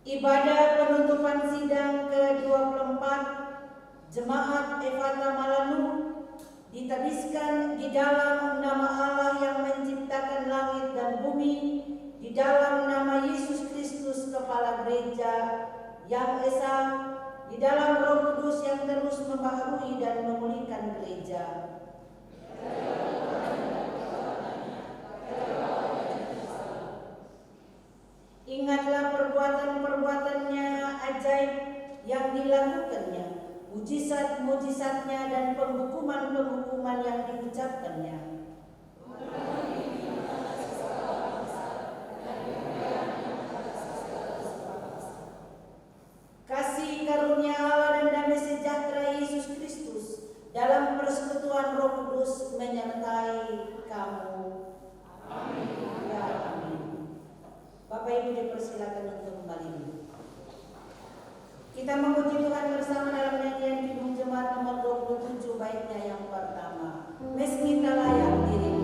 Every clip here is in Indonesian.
Ibadah penutupan sidang ke-24 Jemaat Efata Malalu ditabiskan di dalam nama Allah yang menciptakan langit dan bumi, di dalam nama Yesus Kristus Kepala Gereja yang Esa, di dalam Roh Kudus yang terus membaharui dan memulihkan gereja. Ingatlah perbuatan-perbuatannya ajaib yang dilakukannya, mujizat-mujizatnya dan penghukuman-penghukuman yang diucapkannya. Kasih karunia Allah dan damai sejahtera Yesus Kristus dalam persekutuan Roh Kudus menyertai kamu. Amin. Ya, amin. Bapak Ibu dipersilakan untuk kembali dulu. Kita memuji Tuhan bersama dalam nyanyian Kidung Jemaat nomor 27 baitnya yang pertama. Meski tak layak dirimu.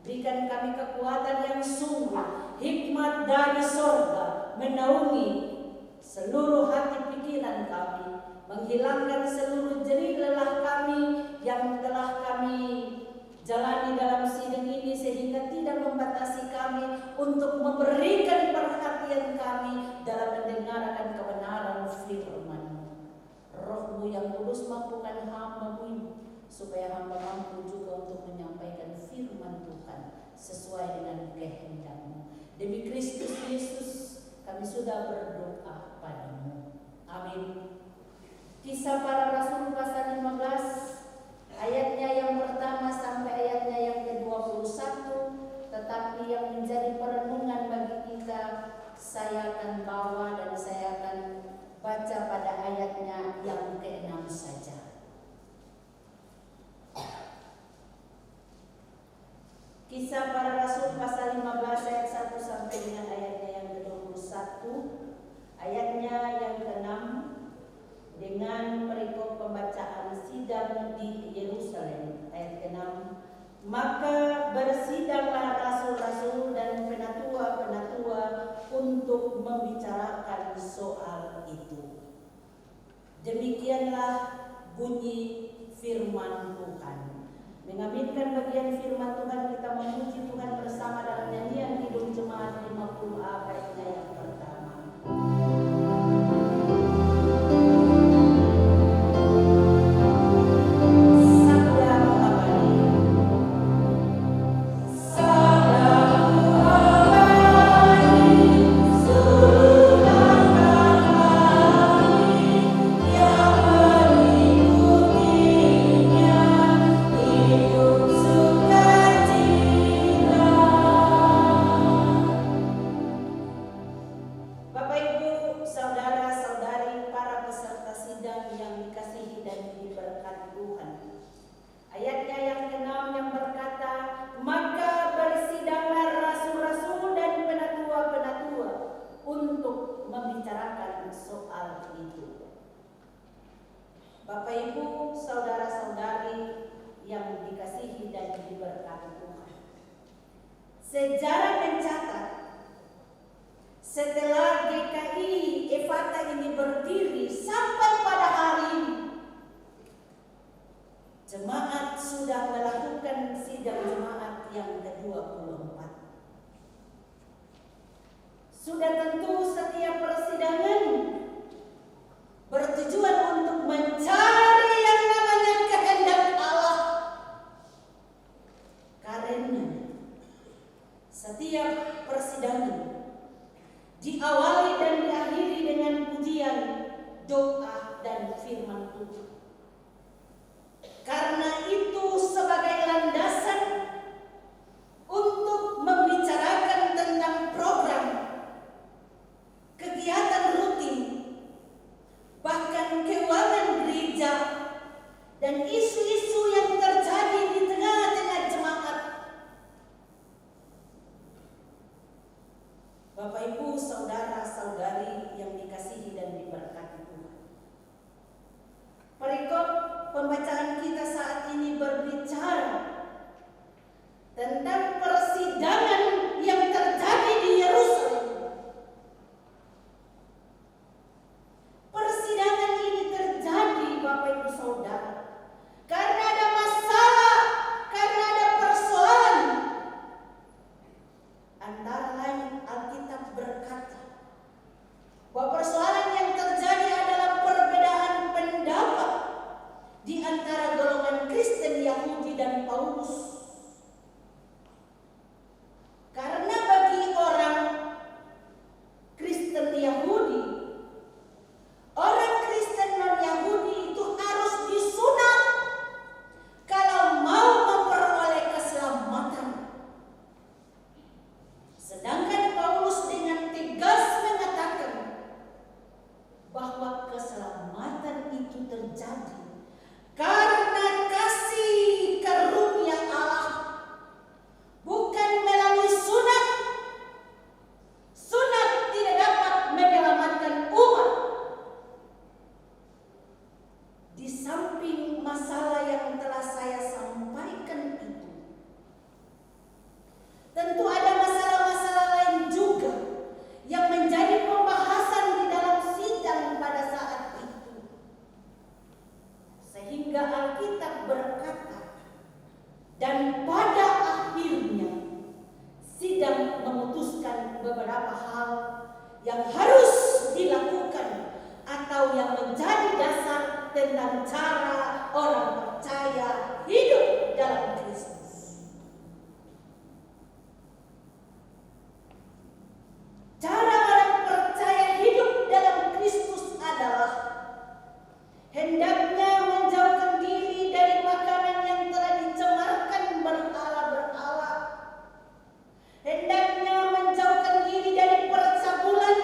Berikan kami kekuatan yang sungguh, hikmat dari sorga, menaungi seluruh hati pikiran kami, menghilangkan seluruh jerih lelah kami yang telah kami jalani dalam sidang ini, sehingga tidak membatasi kami untuk memberikan perhatian kami dalam mendengarkan kebenaran firman-Mu. Roh-Mu yang kudus mampukan hamba-Mu, supaya hamba mampu juga untuk menyampaikan firman Tuhan sesuai dengan kehendak-Mu. Demi Kristus Yesus kami sudah berdoa padamu. Amin. Kisah Para Rasul pasal 15 ayatnya yang pertama sampai ayatnya yang ke-21, tetapi yang menjadi perenungan bagi kita saya akan bawa dan saya akan baca pada ayatnya yang ke-6 saja. Kisah Para Rasul pasal 15 ayat 1 sampai dengan ayatnya yang ke-21, ayatnya yang ke-6 dengan perikop pembacaan sidang di Yerusalem. Ayat ke-6, maka bersidanglah rasul-rasul dan penatua-penatua untuk membicarakan soal itu. Demikianlah bunyi firman Tuhan. Mengaminkan bagian firman Tuhan, kita memuji Tuhan bersama dalam nyanyian Kidung Jemaat 50A baitnya yang pertama. Hidup sukacita Saudara mencatat, setelah GKI Efata ini berdiri sampai pada hari ini, jemaat sudah melakukan sidang jemaat yang ke-24. Sudah tentu setiap persidangan bertujuan untuk mencari yang namanya kehendak Allah. Karena setiap persidangan diawali dan diakhiri dengan pujian, doa, dan firman Tuhan. Karena itu sebagai landasan untuk membicarakan tentang program, kegiatan rutin, bahkan keuangan gereja, dan isu-isu yang terjadi di tengah-tengah jemaat. Bapak Ibu, saudara-saudari yang dikasihi dan diberkati Tuhan. Perikop pembacaan kita saat ini berbicara tentang persidangan yang terjadi di Yerusalem. Persidangan ini terjadi, Bapak Ibu Saudara, karena ada masalah, karena ada persoalan. Antara lain Alkitab berkata bahwa persoalan yang terjadi adalah perbedaan pendapat di antara golongan Kristen Yahudi dan Paulus. Karena bagi orang Kristen Yahudi, orang Kristen non-Yahudi itu harus disunat kalau mau memperoleh keselamatan. Sedangkan Paulus dengan tegas mengatakan bahwa keselamatan itu terjadi karena kasih karunia Allah, bukan melalui sunat. Sunat tidak dapat menyelamatkan umat. Di samping masalah yang telah saya sampaikan itu, tentu ada masalah-masalah lain juga yang menjadi pembahasan di dalam sidang pada saat itu. Sehingga Alkitab berkata, dan pada akhirnya sidang memutuskan beberapa hal yang harus dilakukan atau yang menjadi dasar tentang cara orang percaya hidup dalam Kristus. Cara orang percaya hidup dalam Kristus adalah hendaknya menjauhkan diri dari makanan yang telah dicemarkan berhala-berhala. Hendaknya menjauhkan diri dari percabulan.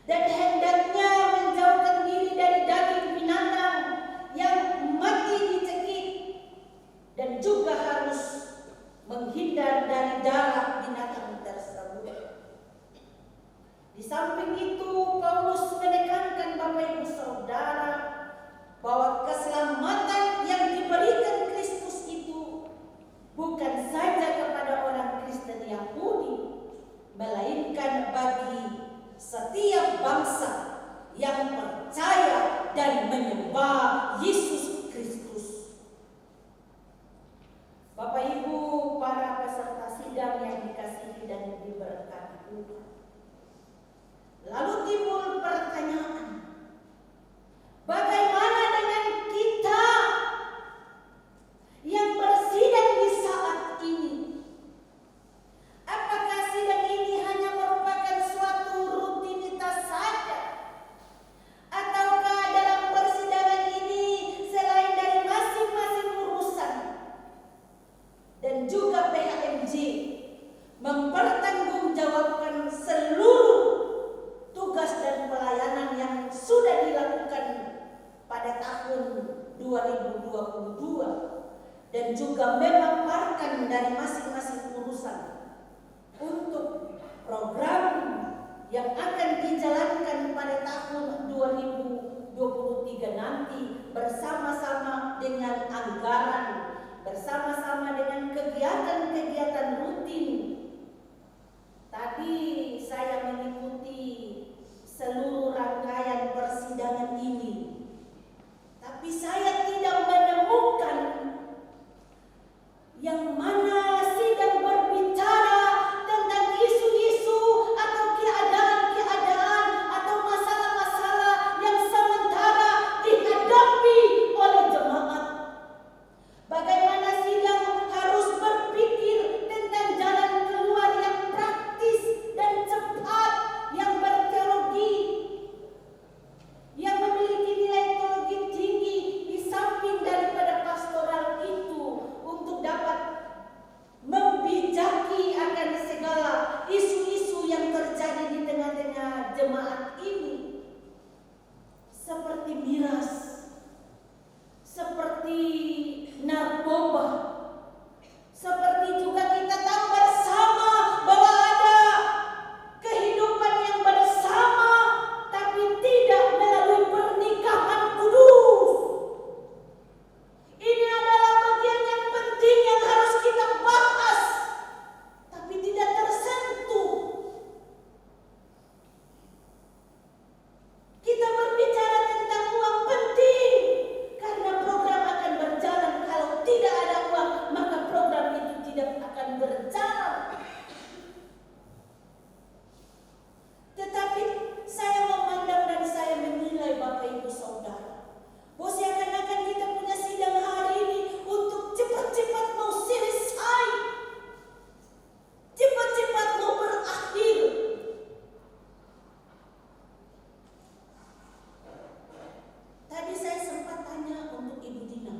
Dan hendaknya menjauhkan diri dari daging binatang yang mati dicekik. Dan juga harus menghindar dari darah binatang tersebut. Di samping itu, Paulus menekankan Bapak Ibu Saudara bahwa keselamatan yang diberikan Kristus itu bukan saja kepada orang Kristen Yahudi, melainkan bagi setiap bangsa yang percaya dan menyembah Yesus Kristus. Bapak Ibu, para peserta sidang yang dikasihi dan diberkati Tuhan. Lalu timbul pertanyaan, bagaimana dengan kita yang bersidang di saat ini? Apakah sidang ini hanya merupakan suatu rutinitas saja? Ataukah dalam persidangan ini selain dari masing-masing urusan dan juga PHMJ mempertanggungjawabkan seluruh tugas dan pelayanan yang sudah dilakukan pada tahun 2022 dan juga memaparkan dari masing-masing urusan untuk program yang akan dijalankan pada tahun 2023 nanti bersama-sama dengan anggaran, bersama-sama dengan kegiatan-kegiatan rutin isu-isu yang terjadi di tengah-tengah jemaat ini, seperti miras, seperti narkoba, seperti juga kita tahu bersama bahwa ada kehidupan yang bersama tapi tidak melalui pernikahan kudus. Ini adalah bagian yang penting yang harus kita bahas, tapi tidak tersentuh. Kita berbicara tentang uang penting, karena program akan berjalan. Kalau tidak ada uang, maka program itu tidak akan berjalan. Tetapi saya memandang dan saya menilai Bapak Ibu Saudara, bahwa seakan-akan kita punya sidang hari ini untuk cepat-cepat mau selesai, cepat-cepat mau berakhir. Tadi saya sempat tanya untuk Ibu Dina.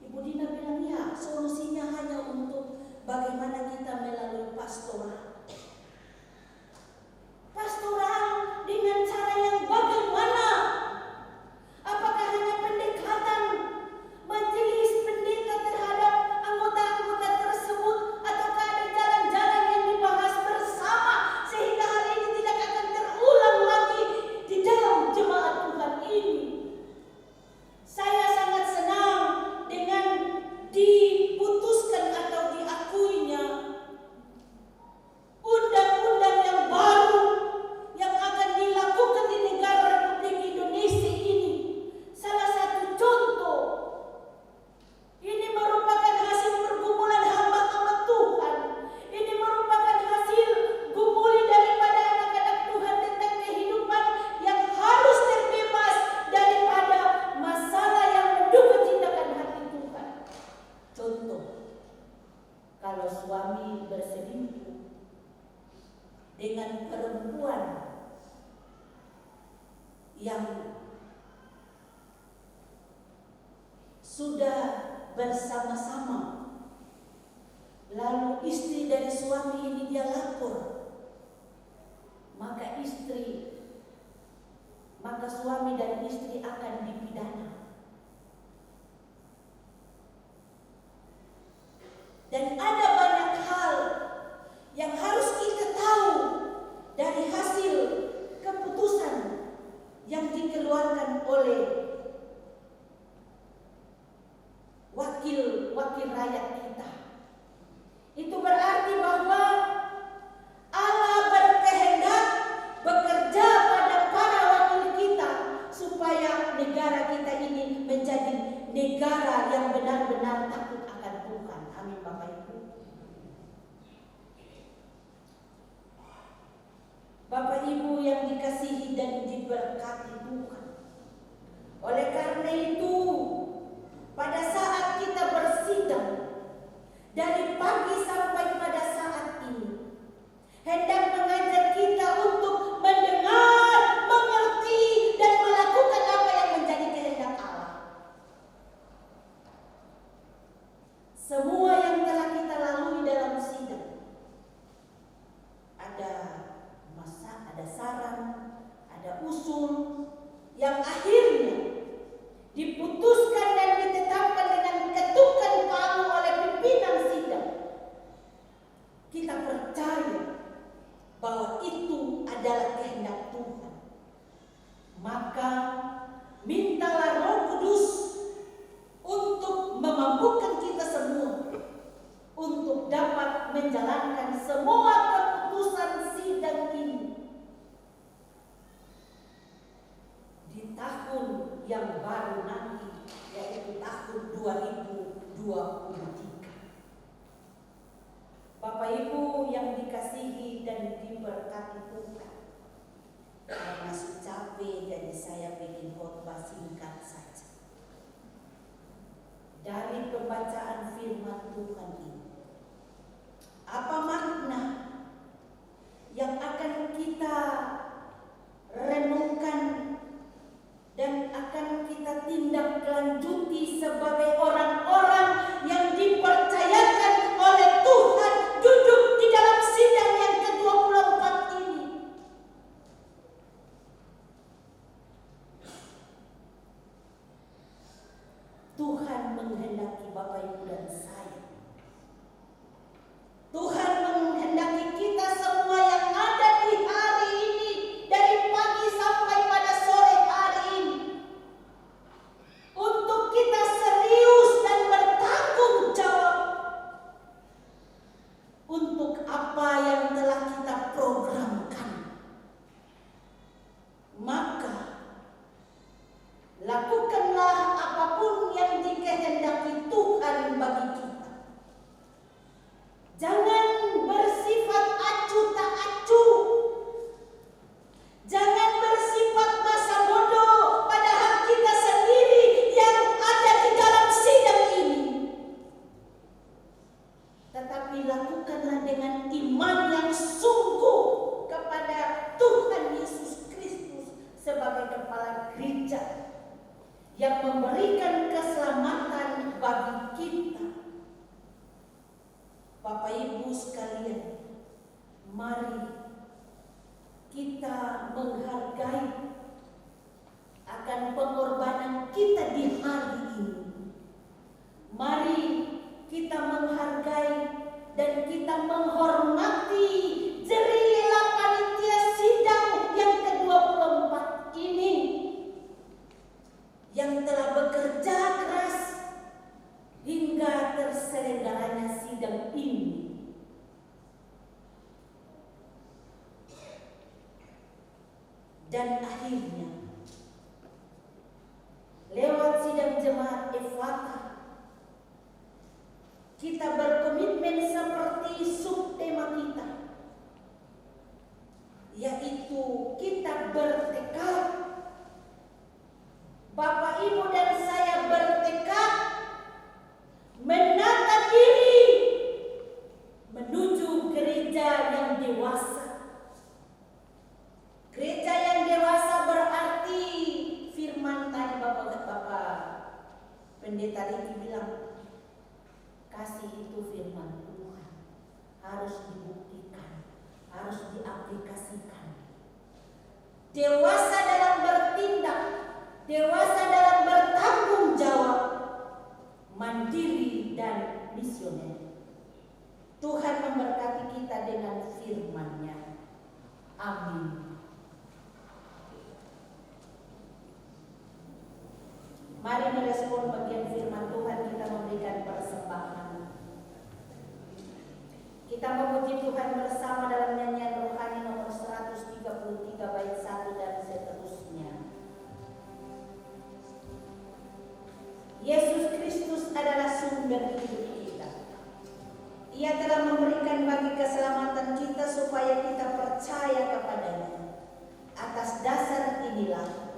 Ibu Dina bilang ya, solusinya hanya untuk bagaimana kita melalui pastoral. Pastoral dengan cara yang bagaimana? Apakah hanya pendekatan majelis pendeta terhadap anggota-anggota tersebut, ataukah ada jalan-jalan yang dibahas bersama sehingga hal ini tidak akan terulang lagi di dalam jemaat Tuhan ini? Saya sangat senang dengan diputuskan atau diakuinya undang-undang yang baru yang akan dilakukan di negara Republik Indonesia ini. Salah satu contoh, ini merupakan hasil pergumulan hamba-hamba Tuhan. Ini merupakan hasil gumuli daripada anak-anak Tuhan tentang kehidupan yang harus terbebas daripada masalah yang menduka-citakan hati Tuhan. Contoh, kalau suami berselingkuh dengan perempuan yang sudah bersama-sama, lalu istri dari suami ini dia lapor, maka suami dan istri akan dipidana. Dan ada banyak hal yang harus kita tahu dari hasil keputusan yang dikeluarkan oleh wakil rakyat kita. Itu berarti bahwa Allah berkehendak bekerja pada para wakil kita supaya negara kita ini menjadi negara yang benar-benar takut akan Tuhan. Amin Bapak Ibu. Bapak Ibu yang dikasihi dan diberkati Tuhan. Oleh karena itu, pada saat kita bersidang dari pagi sampai pada saat ini, hendak mengajak kita untuk mendengar, mengerti, dan melakukan apa yang menjadi kehendak Allah. Semua yang telah kita lalui dalam sidang, ada saran, ada usul yang akhirnya diputuskan dan ditetapkan dengan ketukan palu oleh pimpinan sidang. Kita percaya bahwa itu adalah kehendak Tuhan. Maka mintalah Roh Kudus untuk memampukan kita semua untuk dapat menjalankan semua keputusan sidang ini di tahun yang baru nanti, yaitu tahun 2023. Bapak Ibu yang dikasihi dan diberkati Tuhan, karena capek jadi saya bikin khotbah singkat saja. Dari pembacaan firman Tuhan ini, apa makna yang akan kita renungkan dan akan kita tindak lanjuti sebagai orang-orang yang dipercayakan oleh Tuhan duduk di dalam sidang yang memberikan keselamatan bagi kita. Bapak Ibu sekalian, mari kita menghargai akan pengorbanan kita di hari ini. Mari kita menghargai dan kita menghormati jerilah panitia sidang yang ke-24 ini yang telah bekerja keras hingga terselenggaranya sidang ini. Dan akhirnya lewat sidang jemaat Effatah kita berkomitmen seperti subtema kita, yaitu kita bertekad. Bapak, Ibu, dan saya bertekad menata diri menuju gereja yang dewasa. Gereja yang dewasa berarti firman tadi Bapak Pendeta Riki bilang, kasih itu firman Tuhan, harus dibuktikan, harus diaplikasikan. Dewasa dalam bertindak, dewasa dalam bertanggung jawab, mandiri dan misioner. Tuhan memberkati kita dengan firman-Nya. Amin. Mari merespon bagian firman Tuhan, kita memberikan persembahan. Kita memuji Tuhan bersama dalam nyanyian rohani nomor 133 bait 1 dan seterusnya. Yesus Kristus adalah sumber hidup kita. Ia telah memberikan bagi keselamatan kita supaya kita percaya kepadanya. Atas dasar inilah,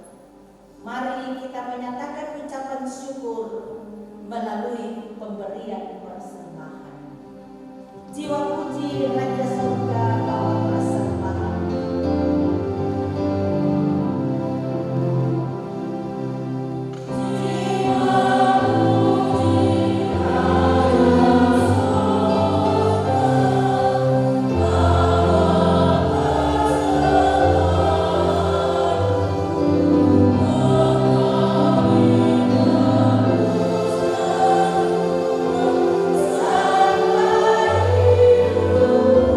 mari kita menyatakan ucapan syukur melalui pemberian persembahan. Jiwa puji Raja Surga bawa persembahan. Oh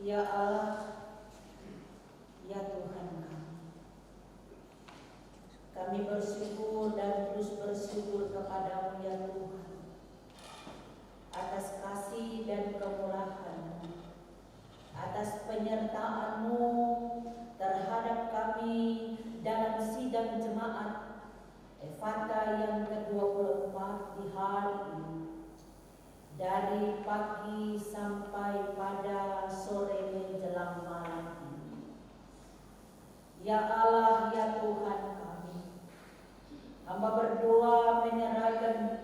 Ya Allah, ya Tuhan kami bersyukur dan terus bersyukur kepadamu ya Tuhan atas kasih dan kemurahan, atas penyertaan-Mu terhadap kami dalam sidang jemaat Efata yang ke-24 di hari ini. Dari pagi sampai pada sore menjelang malam ini. Ya Allah, ya Tuhan kami, hamba berdoa menyerahkan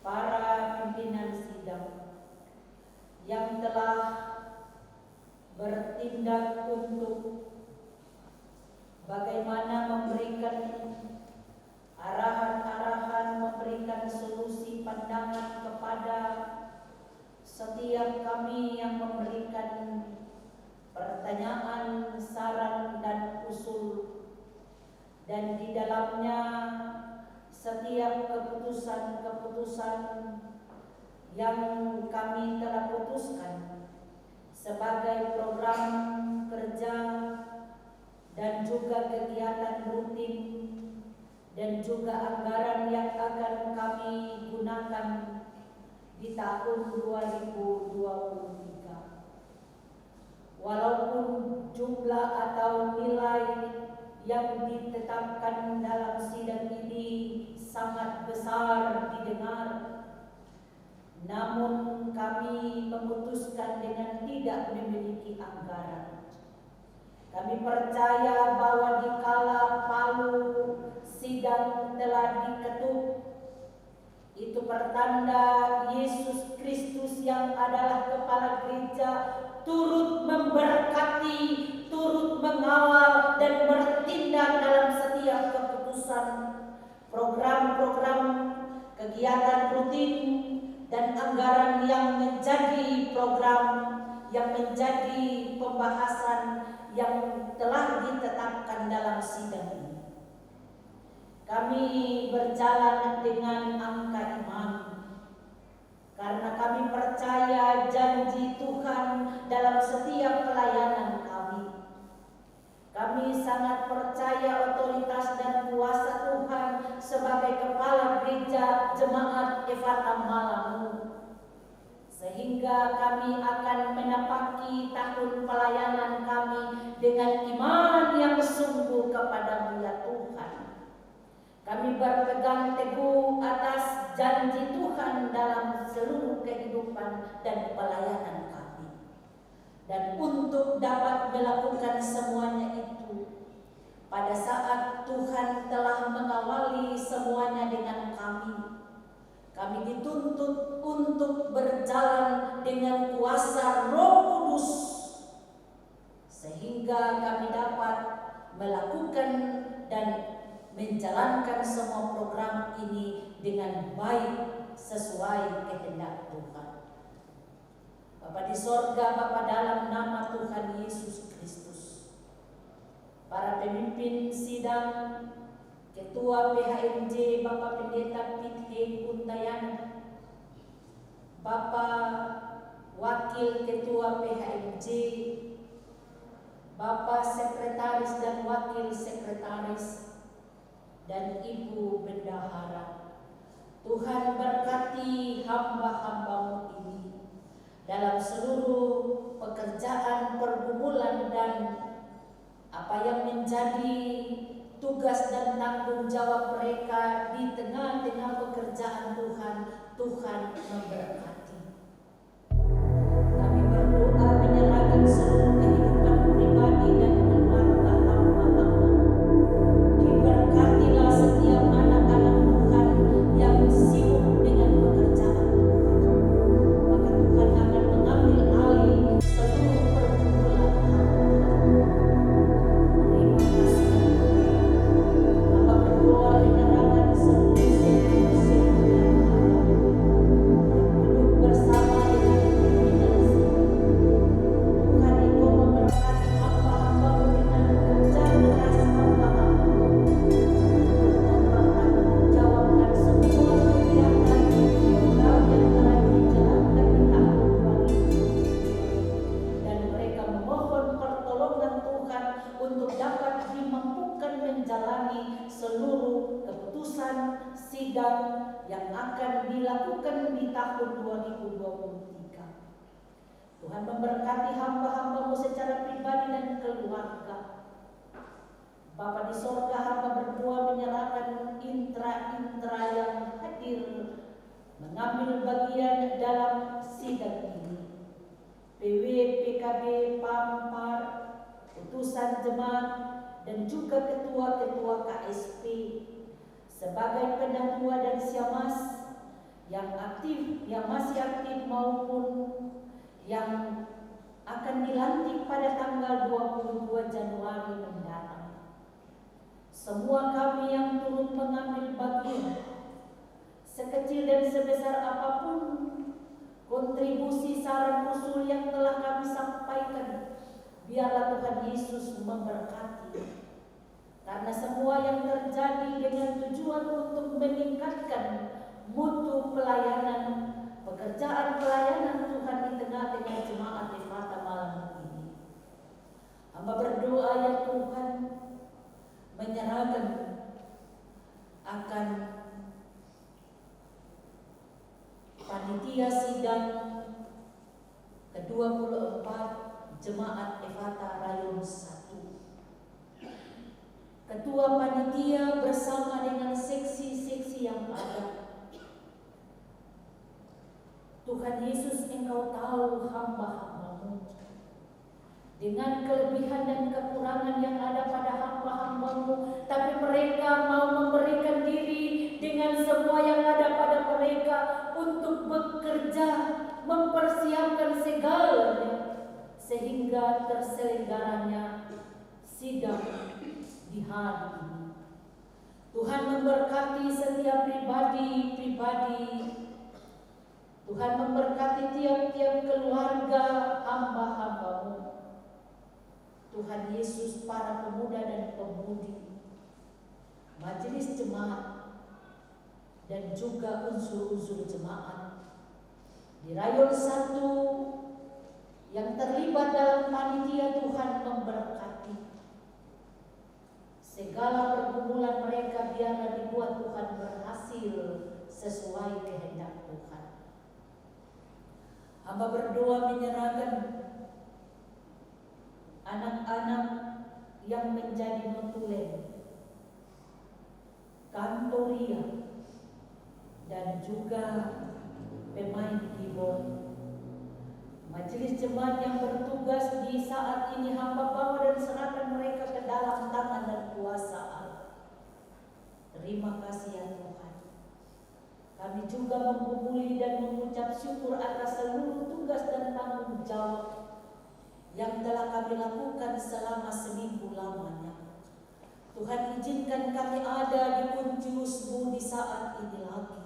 para pimpinan sidang yang telah bertindak untuk bagaimana memberikan arahan-arahan, memberikan solusi pandangan kepada setiap kami yang memberikan pertanyaan, saran dan usul, dan di dalamnya setiap keputusan-keputusan yang kami telah putuskan sebagai program kerja dan juga kegiatan rutin dan juga anggaran yang akan kami gunakan di tahun 2023. Walaupun jumlah atau nilai yang ditetapkan dalam sidang ini sangat besar didengar, namun kami memutuskan dengan tidak memiliki anggaran. Kami percaya bahwa dikala palu sidang telah diketuk, itu pertanda Yesus Kristus yang adalah kepala gereja turut memberkati, turut mengawal dan bertindak dalam setiap keputusan, program-program, kegiatan rutin dan anggaran yang menjadi program, yang menjadi pembahasan yang telah ditetapkan dalam sidang ini. Kami berjalan dengan angka iman karena kami percaya janji Tuhan dalam setiap pelayanan kami. Kami sangat percaya otoritas dan kuasa Tuhan sebagai kepala gereja jemaat Efata Malangu, sehingga kami akan menapaki tahun pelayanan kami dengan iman yang sungguh kepadamu ya Tuhan. Kami berpegang teguh atas janji Tuhan dalam seluruh kehidupan dan pelayanan kami. Dan untuk dapat melakukan semuanya itu, pada saat Tuhan telah mengawali semuanya dengan kami dituntut untuk berjalan dengan kuasa Roh Kudus, sehingga kami dapat melakukan dan menjalankan semua program ini dengan baik sesuai kehendak Tuhan. Bapa di sorga, Bapa dalam nama Tuhan Yesus Kristus, para pemimpin sidang, Ketua PHMJ Bapak Pendeta Pithe Kuntayana, Bapak Wakil Ketua PHMJ, Bapak Sekretaris dan Wakil Sekretaris, dan Ibu Bendahara. Tuhan berkati hamba-hamba-Mu ini dalam seluruh pekerjaan pergumulan dan apa yang menjadi tugas dan tanggung jawab mereka di tengah-tengah pekerjaan Tuhan. Tuhan memberkati. Kami berdoa menyerahkan seluruh kehidupan pribadi dan keluarga hamba-Hamba. Diberkatilah setiap anak-anak Tuhan yang sibuk dengan pekerjaan Tuhan. Maka Tuhan akan mengambil alih seluruh pergumulan hamba-Hamba. Terima kasih. Hamba berdoa menyerahkan seluruh sekutu yang ada, yang tahun 2023. Tuhan memberkati hamba-hamba-Mu secara pribadi dan keluarga. Bapa di sorga, hamba berdoa menyerahkan intra-intra yang hadir mengambil bagian dalam sidang ini. PW, PKB, Pampar, utusan jemaat, dan juga ketua-ketua KSP sebagai pendatua dan siamas yang aktif, yang masih aktif maupun yang akan dilantik pada tanggal 22 Januari mendatang. Semua kami yang turut mengambil bagian, sekecil dan sebesar apapun kontribusi saran usul yang telah kami sampaikan, biarlah Tuhan Yesus memberkati. Karena semua yang terjadi dengan tujuan untuk meningkatkan mutu pelayanan, pekerjaan pelayanan Tuhan di tengah-tengah jemaat Efata malam ini. Hamba berdoa ya Tuhan, menyerahkan akan panitia sidang ke-24 Jemaat Efata Rayon 1. Ketua panitia bersama dengan seksi-seksi yang ada. Tuhan Yesus, Engkau tahu hamba-hamba-Mu dengan kelebihan dan kekurangan yang ada pada hamba-hamba-Mu, tapi mereka mau memberikan diri dengan semua yang ada pada mereka untuk bekerja, mempersiapkan segalanya sehingga terselenggaranya sidang di hari ini. Tuhan memberkati setiap pribadi-pribadi. Tuhan memberkati tiap-tiap keluarga hamba-hamba-Mu. Tuhan Yesus, para pemuda dan pemudi, majelis jemaat, dan juga unsur-unsur jemaat di Rayon 1 yang terlibat dalam panitia, Tuhan memberkati. Segala pergumulan mereka biarlah dibuat Tuhan berhasil sesuai kehendak Tuhan. Hamba berdoa menyerahkan anak-anak yang menjadi notulen, kantoria, dan juga pemain keyboard. Majelis jemaat yang bertugas di saat ini, hamba bawa dan serahkan mereka ke dalam tangan dan kuasa Allah. Terima kasih ya Tuhan. Kami juga menghubungi dan mengucap syukur atas seluruh tugas dan tanggung jawab yang telah kami lakukan selama seminggu lamanya. Tuhan, izinkan kami ada di Kunjus-Mu di saat ini lagi.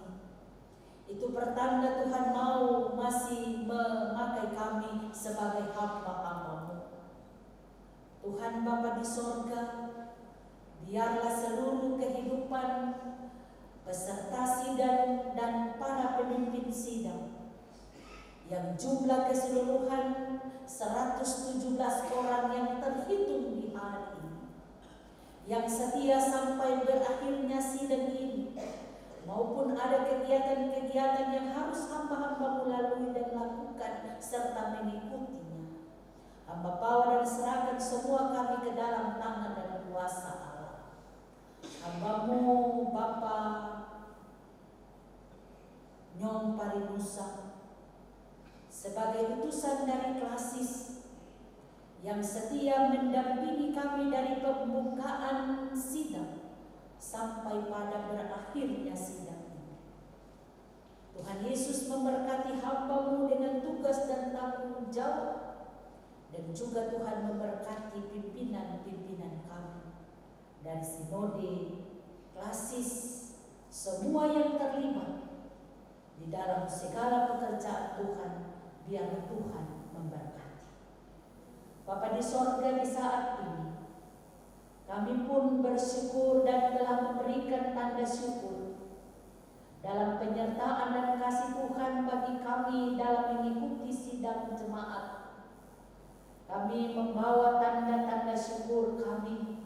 Itu pertanda Tuhan mau masih memakai kami sebagai hamba-hamba-Mu. Tuhan Bapa di sorga, biarlah seluruh kehidupan peserta sidang dan para pemimpin sidang yang jumlah keseluruhan 117 orang yang terhitung di hari ini, yang setia sampai berakhirnya sidang ini, maupun ada kegiatan-kegiatan yang harus hamba-hamba-Mu lalui dan lakukan serta mengikutinya. Hamba bawa dan serahkan semua kami ke dalam tangan dan kuasa Allah. Hamba-Mu Bapa Nyong Parinusa sebagai utusan dari klasis yang setia mendampingi kami dari pembukaan sidang sampai pada berakhirnya sidang ini. Tuhan Yesus memberkati hamba-Mu dengan tugas dan tanggung jawab, dan juga Tuhan memberkati pimpinan-pimpinan kami dari sinode, klasis, semua yang terlibat di dalam segala pekerjaan Tuhan. Biar Tuhan memberkati. Bapa di sorga, di saat ini kami pun bersyukur dan telah memberikan tanda syukur dalam penyertaan dan kasih Tuhan bagi kami dalam mengikuti sidang jemaat. Kami membawa tanda-tanda syukur kami.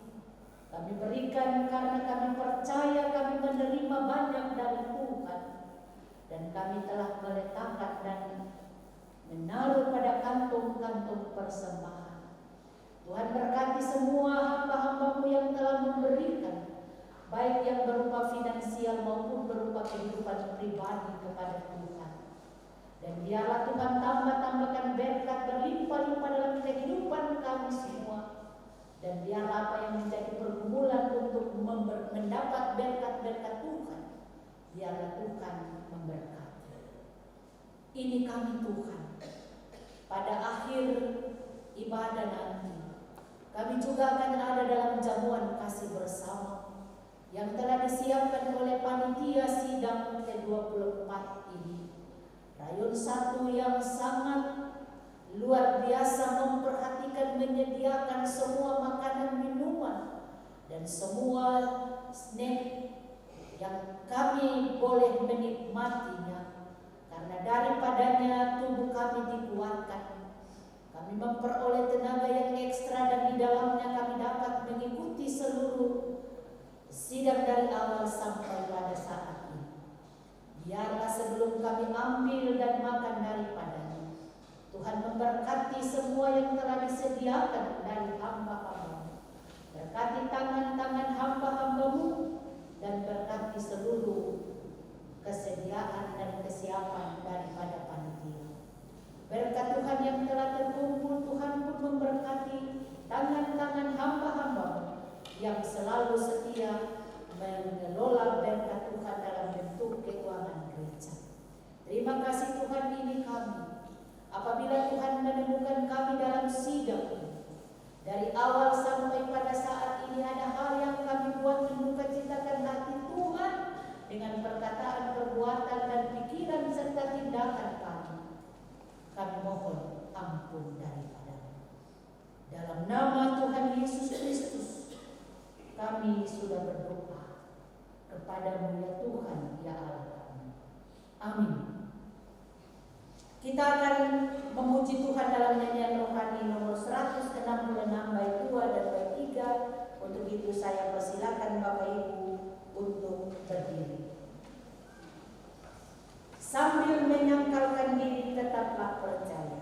Kami berikan karena kami percaya kami menerima banyak dari Tuhan. dan kami telah meletakkan dan menaruh pada kantong-kantong persembahan. Tuhan berkati semua hamba-hamba-Mu yang telah memberikan, baik yang berupa finansial maupun berupa kehidupan pribadi kepada Tuhan. Dan biarlah Tuhan tambahkan berkat berlimpah-limpah dalam kehidupan kami semua. Dan biarlah apa yang menjadi pergumulan untuk mendapat berkat-berkat Tuhan, biarlah Tuhan memberkati. Ini kami Tuhan. Pada akhir ibadah nanti, kami juga akan ada dalam jamuan kasih bersama yang telah disiapkan oleh panitia sidang ke-24 ini. Rayon 1 yang sangat luar biasa memperhatikan menyediakan semua makanan minuman dan semua snack yang kami boleh menikmatinya, karena daripadanya tubuh kami dikuatkan. Kami memperoleh tenaga yang ekstra dan di dalamnya kami dapat mengikuti seluruh sidang dari awal sampai pada saat ini. Biarlah sebelum kami ambil dan makan daripadanya, Tuhan memberkati semua yang telah disediakan dari hamba-hamba-Mu. Berkati tangan-tangan hamba-hamba-Mu dan berkati seluruh kesediaan dan kesiapan daripada panitia. Berkat Tuhan yang telah terkumpul, Tuhan pun memberkati tangan-tangan hamba-hamba-Mu yang selalu setia mengelola berkat Tuhan dalam bentuk keuangan gereja. Terima kasih Tuhan, ini kami. Apabila Tuhan menemukan kami dalam sidang, dari awal sampai pada saat ini ada hal yang kami buat mendukacitakan hati Tuhan dengan perkataan, perbuatan, dan pikiran serta tindakan kami. Kami mohon ampun daripada-Mu. Dalam nama Tuhan Yesus Kristus, kami sudah berdoa kepada-Mu ya Tuhan, ya Allah kami. Amin. Kita akan memuji Tuhan dalam nyanyian rohani nomor 166 bait 2 dan bait 3. Untuk itu saya persilakan Bapak Ibu untuk berdiri. Sambil menyangkalkan diri, tetaplah percaya.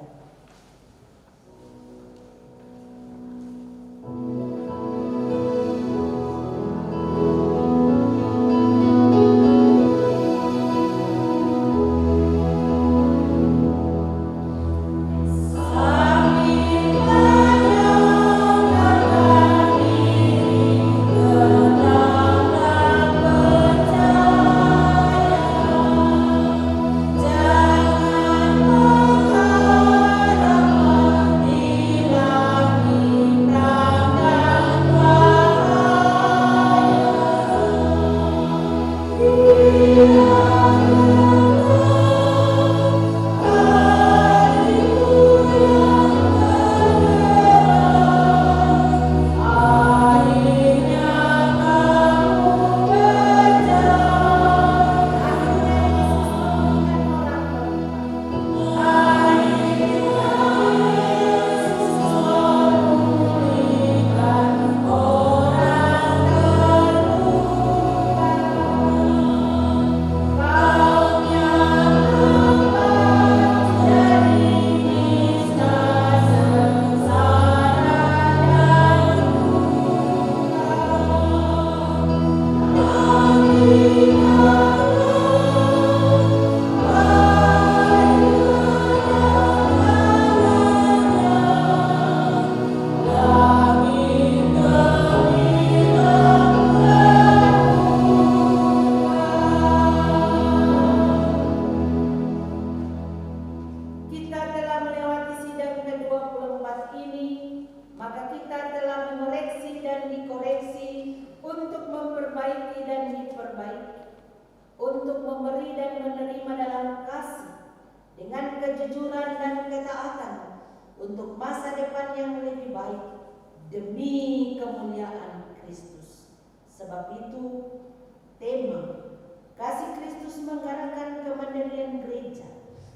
untuk memberi dan menerima dalam kasih dengan kejujuran dan ketaatan untuk masa depan yang lebih baik demi kemuliaan Kristus. Sebab itu tema kasih Kristus menggerakkan kemandirian gereja,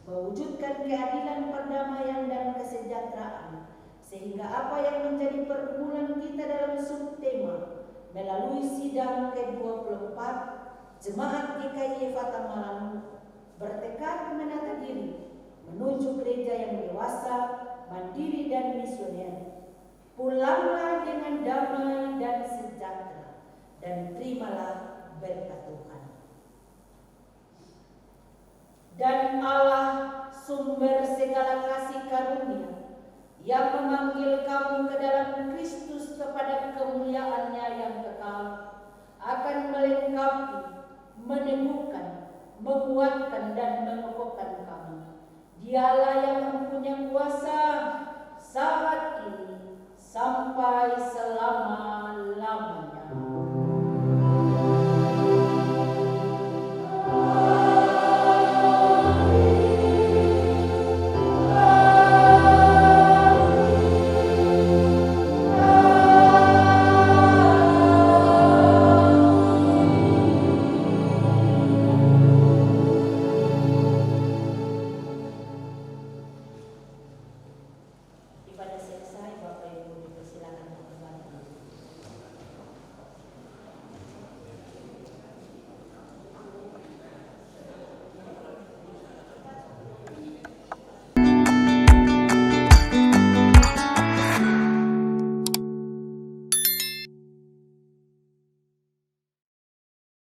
mewujudkan keadilan, perdamaian dan kesejahteraan, sehingga apa yang menjadi pergumulan kita dalam subtema melalui sidang ke-24 Jemaat GKI Fata Malang bertekad menata diri menuju gereja yang dewasa, mandiri dan misioner. Pulanglah dengan damai dan sejahtera, dan terimalah berkat Tuhan. Dan Allah, sumber segala kasih karunia, yang memanggil kamu ke dalam Kristus kepada kemuliaan-Nya yang kekal, akan melengkapi, meneguhkan, menguatkan dan mengokohkan kamu. Dialah yang mempunyai kuasa